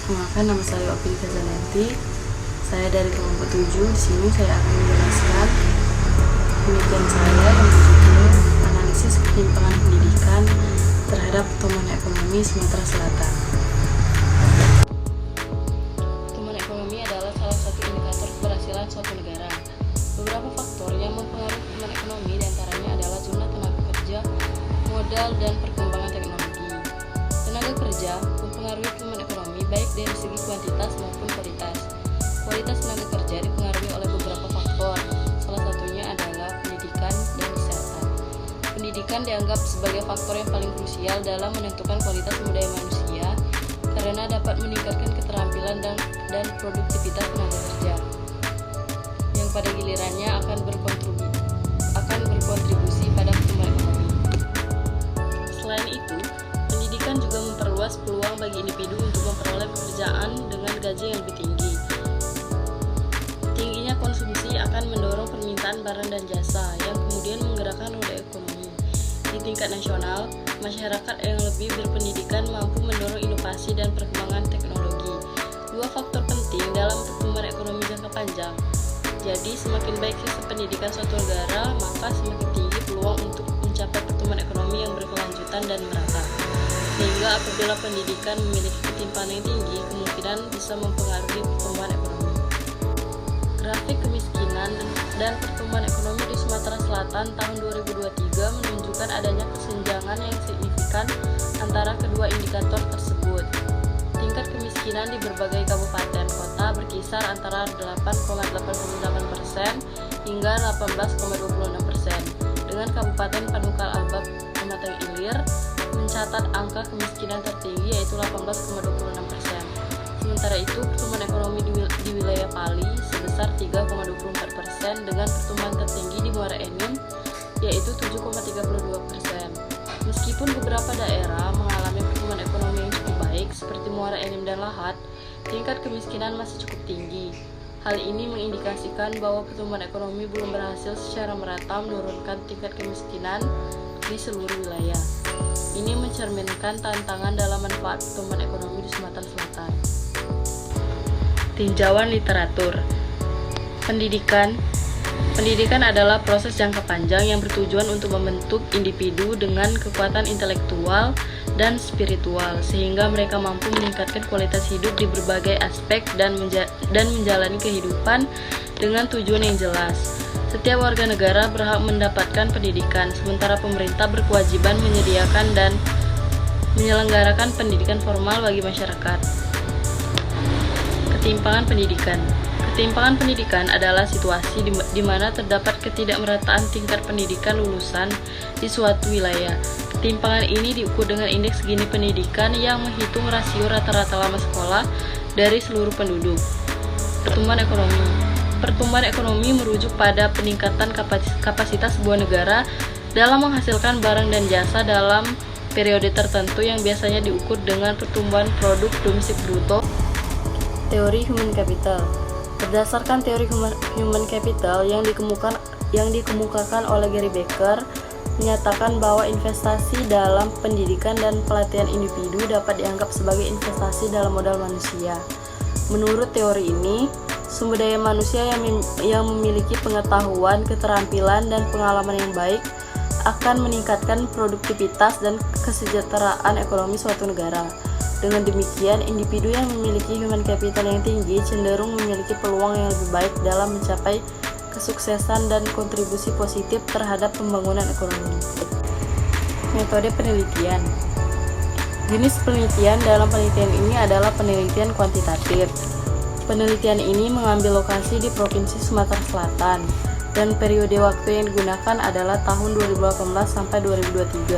Perkenalkan, nama saya Opini Kazananti. Saya dari kelompok 7. Di sini saya akan menjelaskan penelitian saya yang berjudul Analisis Ketimpangan Pendidikan terhadap Pertumbuhan Ekonomi Sumatera Selatan. Pertumbuhan ekonomi adalah salah satu indikator keberhasilan suatu negara. Beberapa faktor yang mempengaruhi pertumbuhan ekonomi diantaranya adalah jumlah tenaga kerja, modal, dan perkembangan teknologi. Tenaga kerja mempengaruhi pertumbuhan ekonomi baik dari segi kuantitas maupun kualitas. Kualitas tenaga kerja dipengaruhi oleh beberapa faktor, salah satunya adalah pendidikan dan kesehatan. Pendidikan dianggap sebagai faktor yang paling krusial dalam menentukan kualitas sumber daya manusia karena dapat meningkatkan keterampilan dan produktivitas tenaga kerja, yang pada gilirannya akan berkontribusi pada pertumbuhan ekonomi. Selain itu, pendidikan juga memperluas peluang bagi individu untuk memperoleh pekerjaan dengan gaji yang lebih tinggi. Tingginya konsumsi akan mendorong permintaan barang dan jasa yang kemudian menggerakkan roda ekonomi. Di tingkat nasional, masyarakat yang lebih berpendidikan mampu mendorong inovasi dan perkembangan teknologi. Dua faktor penting dalam pertumbuhan ekonomi jangka panjang. Jadi, semakin baik sistem pendidikan suatu negara, maka semakin tinggi peluang untuk mencapai pertumbuhan ekonomi yang berkelanjutan dan merata. Sehingga apabila pendidikan memiliki ketimpangan yang tinggi, kemungkinan bisa mempengaruhi pertumbuhan ekonomi. Grafik kemiskinan dan pertumbuhan ekonomi di Sumatera Selatan tahun 2023 menunjukkan adanya kesenjangan yang signifikan antara kedua indikator tersebut. Tingkat kemiskinan di berbagai kabupaten kota berkisar antara 8,88% hingga 18,26%. Dengan Kabupaten Panukal Albak Pematang Ilir mencatat angka kemiskinan tertinggi yaitu 18,26%. Sementara itu, pertumbuhan ekonomi di wilayah Pali sebesar 3,24% dengan pertumbuhan tertinggi di Muara Enim yaitu 7,32%. Meskipun beberapa daerah mengalami pertumbuhan ekonomi yang cukup baik seperti Muara Enim dan Lahat, tingkat kemiskinan masih cukup tinggi. Hal ini mengindikasikan bahwa pertumbuhan ekonomi belum berhasil secara merata menurunkan tingkat kemiskinan di seluruh wilayah. Ini mencerminkan tantangan dalam manfaat pertumbuhan ekonomi di Sumatera Selatan. Tinjauan literatur. Pendidikan adalah proses jangka panjang yang bertujuan untuk membentuk individu dengan kekuatan intelektual dan spiritual sehingga mereka mampu meningkatkan kualitas hidup di berbagai aspek dan menjalani kehidupan dengan tujuan yang jelas. Setiap warga negara berhak mendapatkan pendidikan, sementara pemerintah berkewajiban menyediakan dan menyelenggarakan pendidikan formal bagi masyarakat. Ketimpangan pendidikan adalah situasi di mana terdapat ketidakmerataan tingkat pendidikan lulusan di suatu wilayah. Ketimpangan ini diukur dengan indeks Gini pendidikan yang menghitung rasio rata-rata lama sekolah dari seluruh penduduk. Pertumbuhan ekonomi merujuk pada peningkatan kapasitas sebuah negara dalam menghasilkan barang dan jasa dalam periode tertentu yang biasanya diukur dengan pertumbuhan produk domestik bruto. Teori Human Capital. Berdasarkan teori Human Capital yang dikemukakan oleh Gary Becker, menyatakan bahwa investasi dalam pendidikan dan pelatihan individu dapat dianggap sebagai investasi dalam modal manusia. Menurut teori ini, sumber daya manusia yang memiliki pengetahuan, keterampilan, dan pengalaman yang baik akan meningkatkan produktivitas dan kesejahteraan ekonomi suatu negara. Dengan demikian, individu yang memiliki human capital yang tinggi cenderung memiliki peluang yang lebih baik dalam mencapai kesuksesan dan kontribusi positif terhadap pembangunan ekonomi. Metode penelitian. Jenis penelitian dalam penelitian ini adalah penelitian kuantitatif. Penelitian ini mengambil lokasi di Provinsi Sumatera Selatan dan periode waktu yang digunakan adalah tahun 2018 sampai 2023.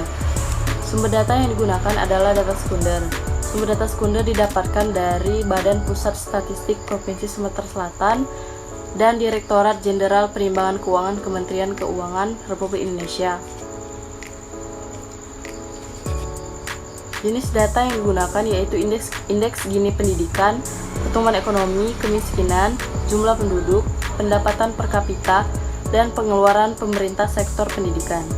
Sumber data yang digunakan adalah data sekunder. Sumber data sekunder didapatkan dari Badan Pusat Statistik Provinsi Sumatera Selatan dan Direktorat Jenderal Perimbangan Keuangan Kementerian Keuangan Republik Indonesia. Jenis data yang digunakan yaitu indeks Gini pendidikan, pertumbuhan ekonomi, kemiskinan, jumlah penduduk, pendapatan per kapita, dan pengeluaran pemerintah sektor pendidikan.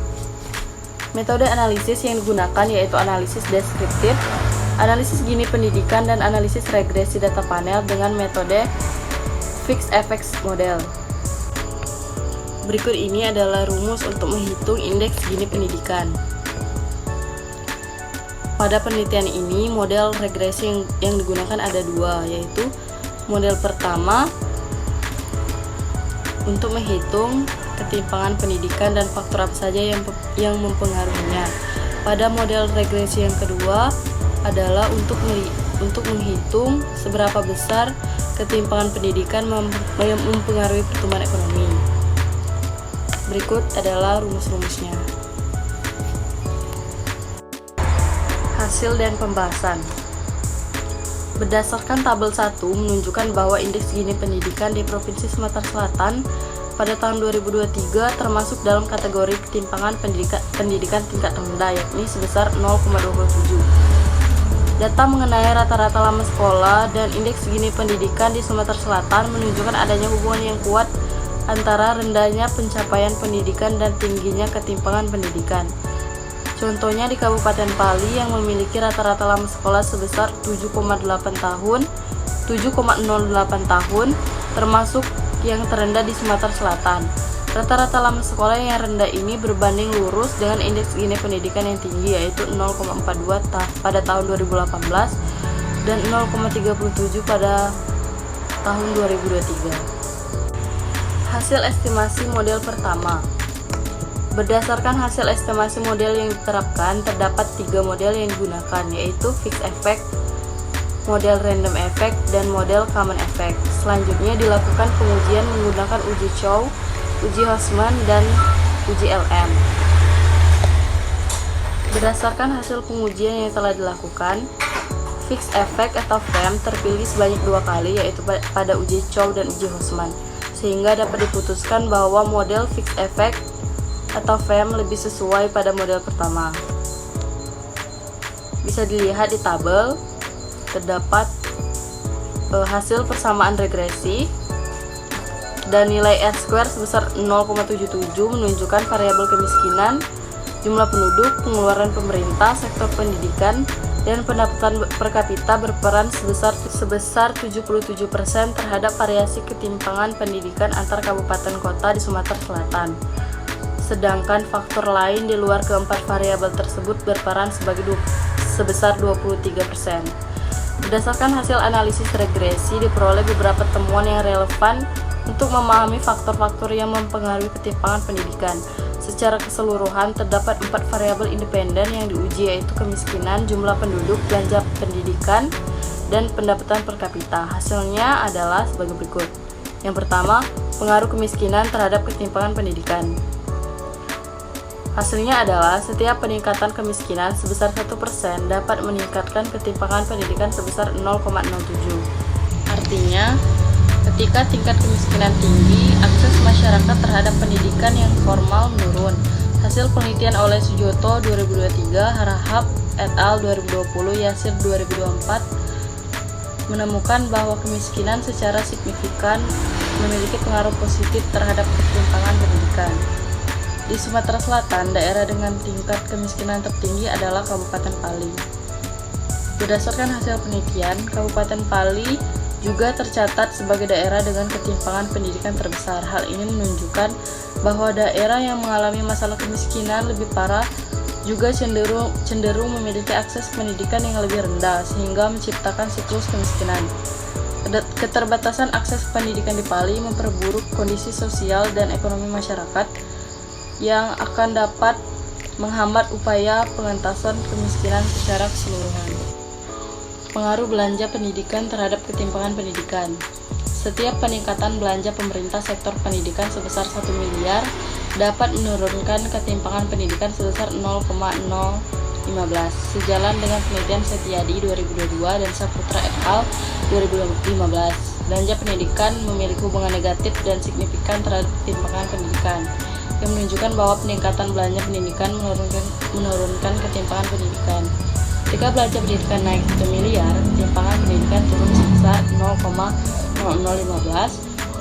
Metode analisis yang digunakan yaitu analisis deskriptif, analisis Gini pendidikan, dan analisis regresi data panel dengan metode Fixed Effects Model. Berikut ini adalah rumus untuk menghitung indeks Gini pendidikan. Pada penelitian ini, model regresi yang digunakan ada dua, yaitu model pertama untuk menghitung ketimpangan pendidikan dan faktor apa saja yang mempengaruhinya. Pada model regresi yang kedua adalah untuk menghitung seberapa besar ketimpangan pendidikan mempengaruhi pertumbuhan ekonomi. Berikut adalah rumus-rumusnya. Hasil dan pembahasan. Berdasarkan tabel 1 menunjukkan bahwa indeks Gini pendidikan di Provinsi Sumatera Selatan pada tahun 2023 termasuk dalam kategori ketimpangan pendidikan tingkat rendah, yakni sebesar 0,27. Data mengenai rata-rata lama sekolah dan indeks Gini pendidikan di Sumatera Selatan menunjukkan adanya hubungan yang kuat antara rendahnya pencapaian pendidikan dan tingginya ketimpangan pendidikan. Contohnya di Kabupaten Pali yang memiliki rata-rata lama sekolah sebesar 7,08 tahun, termasuk yang terendah di Sumatera Selatan. Rata-rata lama sekolah yang rendah ini berbanding lurus dengan indeks Gini pendidikan yang tinggi, yaitu 0,42 pada tahun 2018 dan 0,37 pada tahun 2023. Hasil estimasi model pertama. Berdasarkan hasil estimasi model yang diterapkan, terdapat 3 model yang digunakan, yaitu Fixed Effect, model Random Effect, dan model Common Effect. Selanjutnya dilakukan pengujian menggunakan uji Chow, uji Hosman, dan uji LM. Berdasarkan hasil pengujian yang telah dilakukan, Fixed Effect atau FEM terpilih sebanyak 2 kali, yaitu pada uji Chow dan uji Hosman, sehingga dapat diputuskan bahwa model Fixed Effect atau FEM lebih sesuai pada model pertama. Bisa dilihat di tabel, terdapat hasil persamaan regresi dan nilai R-square sebesar 0,77 menunjukkan variabel kemiskinan, jumlah penduduk, pengeluaran pemerintah, sektor pendidikan, dan pendapatan per kapita berperan sebesar 77% terhadap variasi ketimpangan pendidikan antar kabupaten kota di Sumatera Selatan. Sedangkan faktor lain di luar keempat variabel tersebut berperan sebesar 23%. Berdasarkan hasil analisis regresi, diperoleh beberapa temuan yang relevan untuk memahami faktor-faktor yang mempengaruhi ketimpangan pendidikan. Secara keseluruhan, terdapat 4 variabel independen yang diuji, yaitu kemiskinan, jumlah penduduk, belanja pendidikan, dan pendapatan per kapita. Hasilnya adalah sebagai berikut. Yang pertama, pengaruh kemiskinan terhadap ketimpangan pendidikan. Hasilnya adalah setiap peningkatan kemiskinan sebesar 1% dapat meningkatkan ketimpangan pendidikan sebesar 0,07. Artinya, ketika tingkat kemiskinan tinggi, akses masyarakat terhadap pendidikan yang formal menurun. Hasil penelitian oleh Sujoto 2023, Harahap et al. 2020, Yasir 2024 menemukan bahwa kemiskinan secara signifikan memiliki pengaruh positif terhadap ketimpangan pendidikan. Di Sumatera Selatan, daerah dengan tingkat kemiskinan tertinggi adalah Kabupaten Pali. Berdasarkan hasil penelitian, Kabupaten Pali juga tercatat sebagai daerah dengan ketimpangan pendidikan terbesar. Hal ini menunjukkan bahwa daerah yang mengalami masalah kemiskinan lebih parah juga cenderung memiliki akses pendidikan yang lebih rendah, sehingga menciptakan siklus kemiskinan. Keterbatasan akses pendidikan di Pali memperburuk kondisi sosial dan ekonomi masyarakat yang akan dapat menghambat upaya pengentasan kemiskinan secara keseluruhan. Pengaruh belanja pendidikan terhadap ketimpangan pendidikan. Setiap peningkatan belanja pemerintah sektor pendidikan sebesar 1 miliar dapat menurunkan ketimpangan pendidikan sebesar 0,015. Sejalan dengan penelitian Setiadi 2022 dan Saputra et al. 2015, belanja pendidikan memiliki hubungan negatif dan signifikan terhadap ketimpangan pendidikan, yang menunjukkan bahwa peningkatan belanja pendidikan menurunkan ketimpangan pendidikan. Ketika belanja pendidikan naik 1 miliar, ketimpangan pendidikan turun sebesar 0,0015,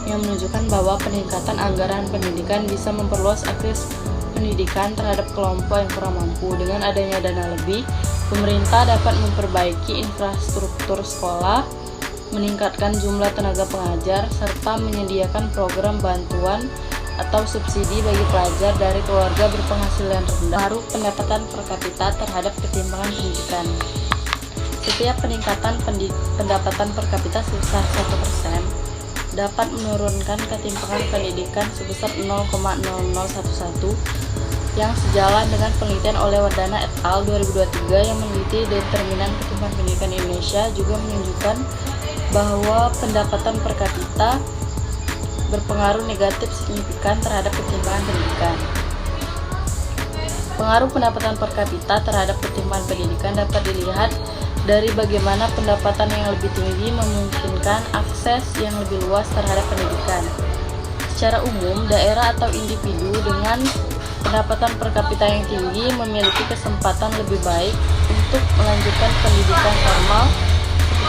yang menunjukkan bahwa peningkatan anggaran pendidikan bisa memperluas akses pendidikan terhadap kelompok yang kurang mampu. Dengan adanya dana lebih, Pemerintah dapat memperbaiki infrastruktur sekolah, meningkatkan jumlah tenaga pengajar, serta menyediakan program bantuan atau subsidi bagi pelajar dari keluarga berpenghasilan rendah. Pengaruh pendapatan per kapita terhadap ketimpangan pendidikan. Setiap peningkatan pendapatan per kapita sebesar 1% dapat menurunkan ketimpangan pendidikan sebesar 0,0011 yang sejalan dengan penelitian oleh Wardana et al. 2023 yang meneliti determinan ketimpangan pendidikan Indonesia juga menunjukkan bahwa pendapatan per kapita berpengaruh negatif signifikan terhadap ketimpangan pendidikan. Pengaruh pendapatan per kapita terhadap ketimpangan pendidikan dapat dilihat dari bagaimana pendapatan yang lebih tinggi memungkinkan akses yang lebih luas terhadap pendidikan. Secara umum, daerah atau individu dengan pendapatan per kapita yang tinggi memiliki kesempatan lebih baik untuk melanjutkan pendidikan formal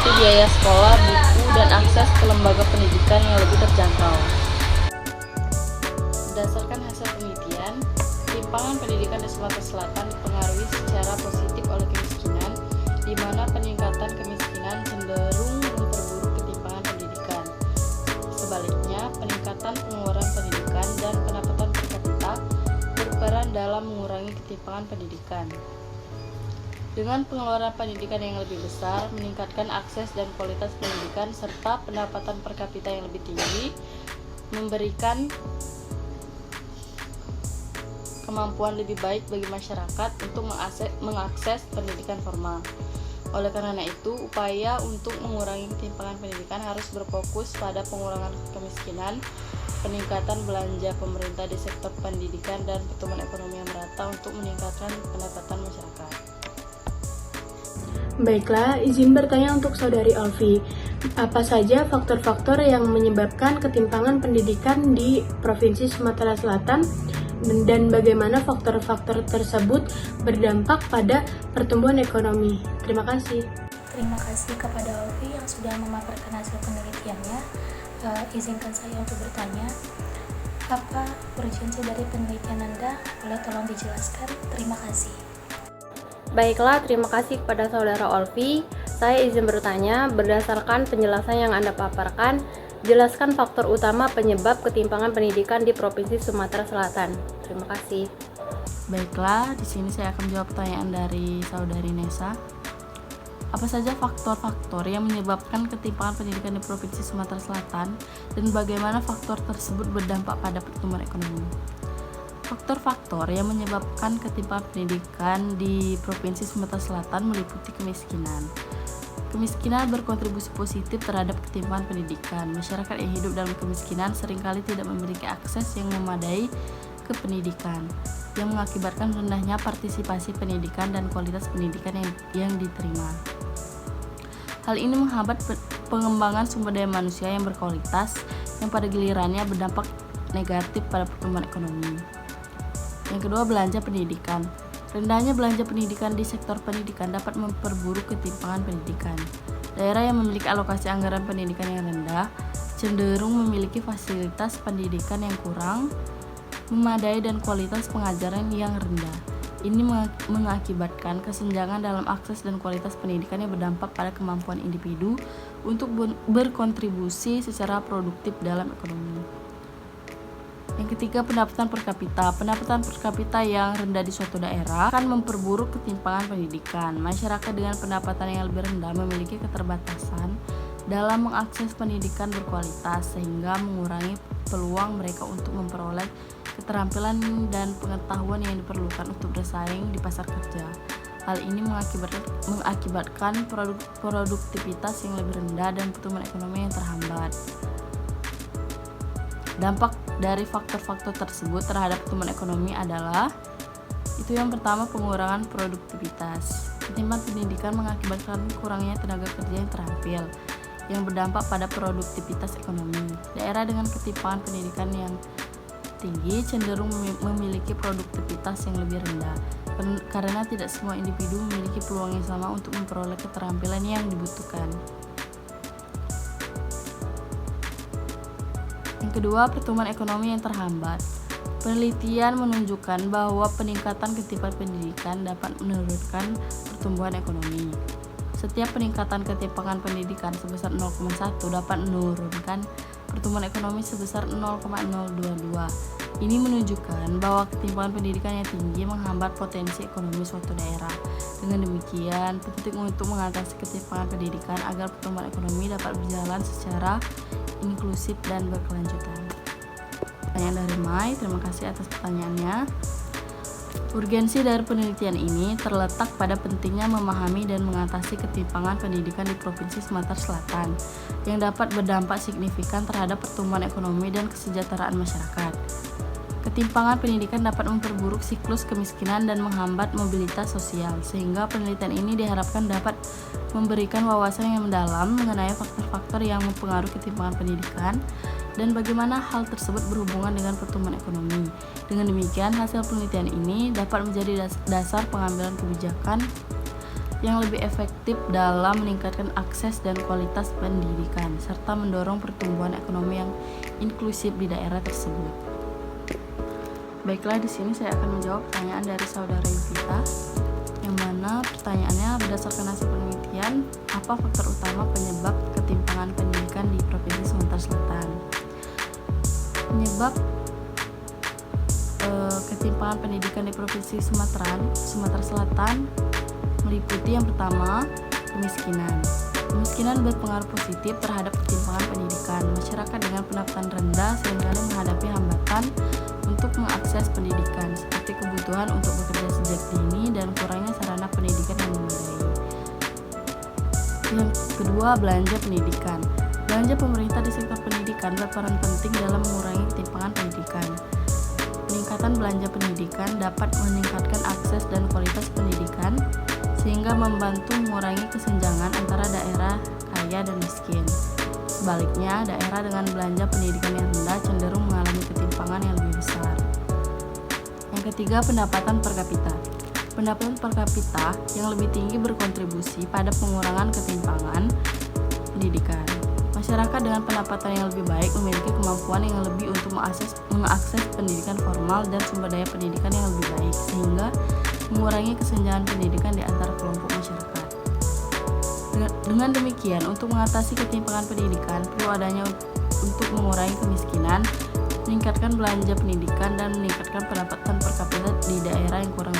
seperti biaya sekolah, buku, dan akses ke lembaga pendidikan yang lebih terjangkau. Berdasarkan hasil penelitian, ketimpangan pendidikan di Sumatera Selatan dipengaruhi secara positif oleh kemiskinan, di mana peningkatan kemiskinan cenderung memperburuk ketimpangan pendidikan. Sebaliknya, peningkatan pengeluaran pendidikan dan pendapatan per kapita berperan dalam mengurangi ketimpangan pendidikan. Dengan pengeluaran pendidikan yang lebih besar, meningkatkan akses dan kualitas pendidikan serta pendapatan per kapita yang lebih tinggi, memberikan kemampuan lebih baik bagi masyarakat untuk mengakses pendidikan formal. Oleh karena itu, upaya untuk mengurangi ketimpangan pendidikan harus berfokus pada pengurangan kemiskinan, peningkatan belanja pemerintah di sektor pendidikan, dan pertumbuhan ekonomi yang merata untuk meningkatkan pendapatan masyarakat. Baiklah, izin bertanya untuk Saudari Olvi. Apa saja faktor-faktor yang menyebabkan ketimpangan pendidikan di Provinsi Sumatera Selatan dan bagaimana faktor-faktor tersebut berdampak pada pertumbuhan ekonomi? Terima kasih. Terima kasih kepada Olvi yang sudah memaparkan hasil penelitiannya. Izinkan saya untuk bertanya, apa urgensi dari penelitian Anda? Boleh tolong dijelaskan? Terima kasih. Baiklah, terima kasih kepada Saudara Olvi. Saya izin bertanya, berdasarkan penjelasan yang Anda paparkan, jelaskan faktor utama penyebab ketimpangan pendidikan di Provinsi Sumatera Selatan. Terima kasih. Baiklah, di sini saya akan menjawab pertanyaan dari Saudari Nesa. Apa saja faktor-faktor yang menyebabkan ketimpangan pendidikan di Provinsi Sumatera Selatan dan bagaimana faktor tersebut berdampak pada pertumbuhan ekonomi? Faktor-faktor yang menyebabkan ketimpangan pendidikan di Provinsi Sumatera Selatan meliputi kemiskinan. Kemiskinan berkontribusi positif terhadap ketimpangan pendidikan. Masyarakat yang hidup dalam kemiskinan seringkali tidak memiliki akses yang memadai ke pendidikan, yang mengakibatkan rendahnya partisipasi pendidikan dan kualitas pendidikan yang diterima. Hal ini menghambat pengembangan sumber daya manusia yang berkualitas, yang pada gilirannya berdampak negatif pada pertumbuhan ekonomi. Yang kedua, belanja pendidikan. Rendahnya belanja pendidikan di sektor pendidikan dapat memperburuk ketimpangan pendidikan. Daerah yang memiliki alokasi anggaran pendidikan yang rendah cenderung memiliki fasilitas pendidikan yang kurang memadai dan kualitas pengajaran yang rendah. Ini mengakibatkan kesenjangan dalam akses dan kualitas pendidikan yang berdampak pada kemampuan individu untuk berkontribusi secara produktif dalam ekonomi. Yang ketiga, pendapatan per kapita. Pendapatan per kapita yang rendah di suatu daerah akan memperburuk ketimpangan pendidikan. Masyarakat dengan pendapatan yang lebih rendah memiliki keterbatasan dalam mengakses pendidikan berkualitas sehingga mengurangi peluang mereka untuk memperoleh keterampilan dan pengetahuan yang diperlukan untuk bersaing di pasar kerja. Hal ini mengakibatkan produktivitas yang lebih rendah dan pertumbuhan ekonomi yang terhambat. Dampak dari faktor-faktor tersebut terhadap pertumbuhan ekonomi adalah itu yang pertama, pengurangan produktivitas. Ketimpangan pendidikan mengakibatkan kurangnya tenaga kerja yang terampil yang berdampak pada produktivitas ekonomi. Daerah dengan ketimpangan pendidikan yang tinggi cenderung memiliki produktivitas yang lebih rendah karena tidak semua individu memiliki peluang yang sama untuk memperoleh keterampilan yang dibutuhkan. Yang kedua, pertumbuhan ekonomi yang terhambat. Penelitian menunjukkan bahwa peningkatan ketimpangan pendidikan dapat menurunkan pertumbuhan ekonomi. Setiap peningkatan ketimpangan pendidikan sebesar 0,1 dapat menurunkan pertumbuhan ekonomi sebesar 0,022. Ini menunjukkan bahwa ketimpangan pendidikan yang tinggi menghambat potensi ekonomi suatu daerah. Dengan demikian, penting untuk mengatasi ketimpangan pendidikan agar pertumbuhan ekonomi dapat berjalan secara inklusif dan berkelanjutan. Pertanyaan dari Mai, terima kasih atas pertanyaannya. Urgensi dari penelitian ini terletak pada pentingnya memahami dan mengatasi ketimpangan pendidikan di Provinsi Sumatera Selatan yang dapat berdampak signifikan terhadap pertumbuhan ekonomi dan kesejahteraan masyarakat. Ketimpangan pendidikan dapat memperburuk siklus kemiskinan dan menghambat mobilitas sosial, sehingga penelitian ini diharapkan dapat memberikan wawasan yang mendalam mengenai faktor-faktor yang mempengaruhi ketimpangan pendidikan dan bagaimana hal tersebut berhubungan dengan pertumbuhan ekonomi. Dengan demikian, hasil penelitian ini dapat menjadi dasar pengambilan kebijakan yang lebih efektif dalam meningkatkan akses dan kualitas pendidikan, serta mendorong pertumbuhan ekonomi yang inklusif di daerah tersebut. Baiklah, di sini saya akan menjawab pertanyaan dari saudara Yuvita, yang mana pertanyaannya berdasarkan hasil penelitian, apa faktor utama penyebab ketimpangan pendidikan di Provinsi Sumatera Selatan? Penyebab ketimpangan pendidikan di Provinsi Sumatera Selatan meliputi yang pertama, kemiskinan. Kemiskinan berpengaruh positif terhadap ketimpangan pendidikan. Masyarakat dengan pendapatan rendah seringkali menghadapi hambatan untuk mengakses pendidikan, seperti kebutuhan untuk bekerja sejak dini dan kurangnya sarana pendidikan yang memadai. Yang kedua, belanja pendidikan. Belanja pemerintah di sektor pendidikan berperan penting dalam mengurangi ketimpangan pendidikan. Peningkatan belanja pendidikan dapat meningkatkan akses dan kualitas pendidikan, sehingga membantu mengurangi kesenjangan antara daerah kaya dan miskin. Sebaliknya, daerah dengan belanja pendidikan yang rendah cenderung mengalami ketimpangan yang lebih besar. Yang ketiga, pendapatan per kapita. Pendapatan per kapita yang lebih tinggi berkontribusi pada pengurangan ketimpangan pendidikan. Masyarakat dengan pendapatan yang lebih baik memiliki kemampuan yang lebih untuk mengakses pendidikan formal dan sumber daya pendidikan yang lebih baik, sehingga mengurangi kesenjangan pendidikan di antara kelompok masyarakat. Dengan demikian, untuk mengatasi ketimpangan pendidikan, perlu adanya untuk mengurangi kemiskinan, meningkatkan belanja pendidikan, dan meningkatkan pendapatan per kapita di daerah yang kurang